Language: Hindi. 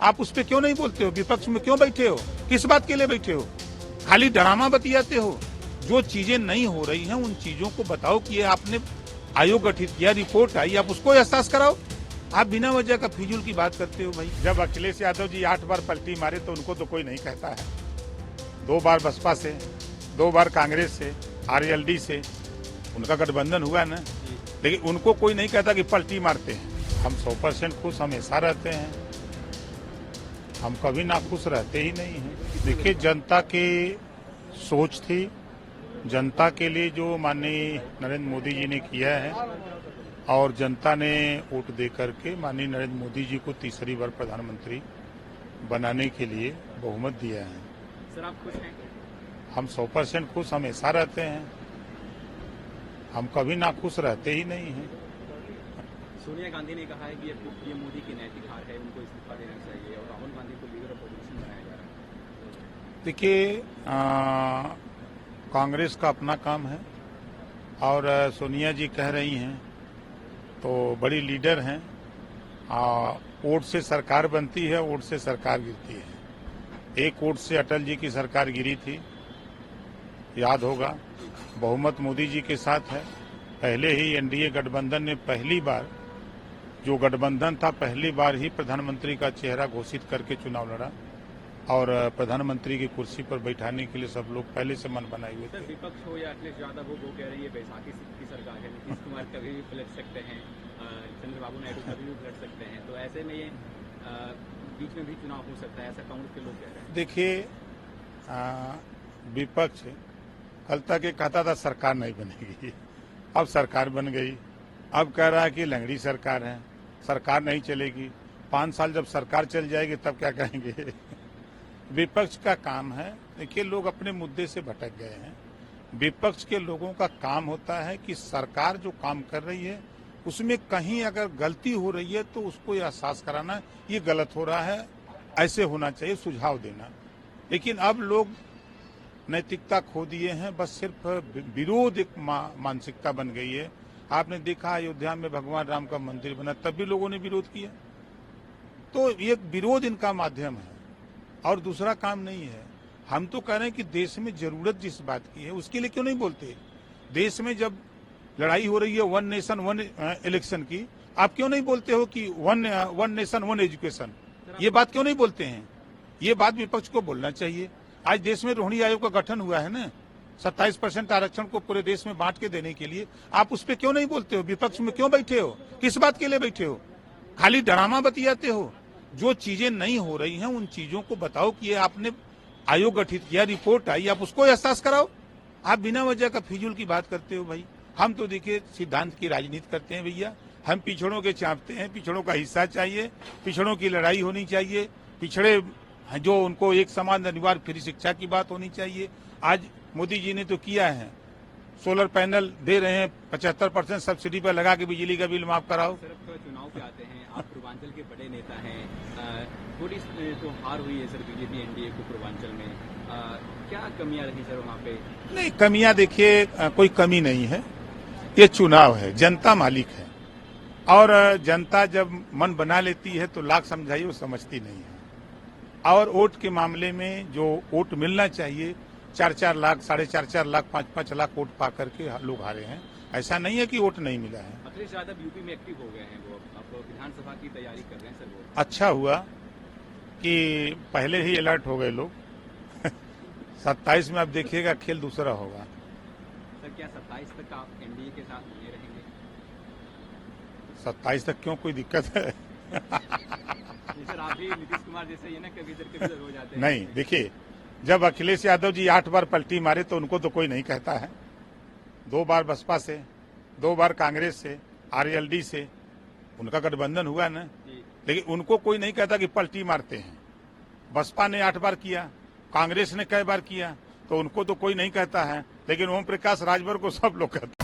आप उस पर क्यों नहीं बोलते हो? विपक्ष में क्यों बैठे हो? किस बात के लिए बैठे हो? खाली ड्रामा बतियाते हो। जो चीजें नहीं हो रही हैं उन चीजों को बताओ कि ये आपने आयोग गठित किया, रिपोर्ट आई, आप उसको एहसास कराओ। आप बिना वजह का फिजूल की बात करते हो भाई। जब अखिलेश यादव जी 8 बार पलटी मारे तो उनको तो कोई नहीं कहता है। 2 बार बसपा से, 2 बार कांग्रेस से, आरएलडी से उनका गठबंधन हुआ ना, लेकिन उनको कोई नहीं कहता कि पलटी मारते हैं। हम 100% खुश हमेशा रहते हैं, हम कभी नाखुश रहते ही नहीं हैं। देखिए, जनता की सोच थी, जनता के लिए जो माननीय नरेंद्र मोदी जी ने किया है और जनता ने वोट दे करके माननीय नरेंद्र मोदी जी को तीसरी बार प्रधानमंत्री बनाने के लिए बहुमत दिया है। सर, आप खुश हैं? हम 100% खुश हमेशा रहते हैं, हम कभी नाखुश रहते ही नहीं हैं। सोनिया गांधी ने कहा है कि ये मोदी की नैतिक हार है, उनको इस्तीफा देना चाहिए और राहुल गांधी को लीडर ऑफ अपोजिशन बनाया जा रहा है। देखिए, कांग्रेस का अपना काम है और सोनिया जी कह रही हैं तो बड़ी लीडर हैं। वोट से सरकार बनती है, वोट से सरकार गिरती है। एक वोट से अटल जी की सरकार गिरी थी, याद होगा। बहुमत मोदी जी के साथ है। पहले ही एनडीए गठबंधन ने पहली बार, जो गठबंधन था, पहली बार ही प्रधानमंत्री का चेहरा घोषित करके चुनाव लड़ा और प्रधानमंत्री की कुर्सी पर बैठाने के लिए सब लोग पहले से मन बनाए हुए थे। सर, विपक्ष हो या अखिलेश यादव हो, वो कह रहे हैं ये बैसाखी की सरकार है, नीतीश कुमार कभी भी पलट सकते हैं, चंद्रबाबू नायडू कभी भी पलट सकते हैं, तो ऐसे में ये बीच में भी चुनाव हो सकता है, ऐसा कांग्रेस के लोग कह रहे हैं। देखिए, विपक्ष कल तक ये कहता था सरकार नहीं बनेगी, अब सरकार बन गई। अब कह रहा है कि लंगड़ी सरकार है, सरकार नहीं चलेगी। 5 साल जब सरकार चल जाएगी तब क्या कहेंगे? विपक्ष का काम है, देखिए, लोग अपने मुद्दे से भटक गए हैं। विपक्ष के लोगों का काम होता है कि सरकार जो काम कर रही है उसमें कहीं अगर गलती हो रही है तो उसको एहसास कराना, ये गलत हो रहा है, ऐसे होना चाहिए, सुझाव देना। लेकिन अब लोग नैतिकता खो दिए हैं, बस सिर्फ विरोध एक मानसिकता बन गई है। आपने देखा अयोध्या में भगवान राम का मंदिर बना, तब भी लोगों ने विरोध किया। तो ये विरोध इनका माध्यम है और दूसरा काम नहीं है। हम तो कह रहे हैं कि देश में जरूरत जिस बात की है उसके लिए क्यों नहीं बोलते? देश में जब लड़ाई हो रही है 1 नेशन 1 इलेक्शन की, आप क्यों नहीं बोलते हो कि 1 नेशन 1 एजुकेशन? ये बात क्यों नहीं बोलते हैं? ये बात विपक्ष को बोलना चाहिए। आज देश में रोहिणी आयोग का गठन हुआ है ना, 27% आरक्षण को पूरे देश में बांट के देने के लिए। आप उस पर क्यों नहीं बोलते हो? विपक्ष में क्यों बैठे हो? किस बात के लिए बैठे हो? खाली ड्रामा बतियाते हो। जो चीजें नहीं हो रही हैं उन चीजों को बताओ कि ये आपने आयोग गठित किया, रिपोर्ट आई, आप उसको एहसास कराओ। आप बिना वजह का फिजूल की बात करते हो भाई। हम तो देखिए सिद्धांत की राजनीति करते हैं भैया। हम पिछड़ों के चाहते हैं, पिछड़ों का हिस्सा चाहिए, पिछड़ों की लड़ाई होनी चाहिए, पिछड़े जो उनको एक समान अनिवार्य फ्री शिक्षा की बात होनी चाहिए। आज मोदी जी ने तो किया है, सोलर पैनल दे रहे हैं, 75% सब्सिडी पर लगा के बिजली का बिल माफ कराओ। सर, चुनाव पे आते हैं, आप पूर्वांचल के बड़े नेता हैं, थोड़ी तो हार हुई है सर बीजेपी एनडीए को पूर्वांचल में, क्या कमियां रही सर वहाँ पे? नहीं, कमियां देखिए, कोई कमी नहीं है। ये चुनाव है, जनता मालिक है और जनता जब मन बना लेती है तो लाख समझाइए वो समझती नहीं है। और वोट के मामले में जो वोट मिलना चाहिए, 4-4 लाख, 4.5 लाख, 5-5 लाख वोट पा करके लोग हारे हैं। ऐसा नहीं है कि वोट नहीं मिला है। अखिलेश यादव यूपी में एक्टिव हो गए हैं, वो अब विधानसभा की तैयारी कर रहे हैं सर वो। अच्छा हुआ कि पहले ही अलर्ट हो गए लोग। 27 में अब देखिएगा खेल दूसरा होगा। सर, क्या 27 तक आप एनडीए के साथ बने रहेंगे? 27 तक क्यों, कोई दिक्कत है? सर, आप भी नीतीश कुमार जैसे ही ना, कभी इधर हो जाते हैं। नहीं, देखिए, जब अखिलेश यादव जी 8 बार पलटी मारे तो उनको तो कोई नहीं कहता है। 2 बार बसपा से, 2 बार कांग्रेस से, आरएलडी से उनका गठबंधन हुआ ना, लेकिन उनको कोई नहीं कहता कि पलटी मारते हैं। बसपा ने 8 बार किया, कांग्रेस ने कई बार किया, तो उनको तो कोई नहीं कहता है, लेकिन ओम प्रकाश राजभर को सब लोग कहते हैं।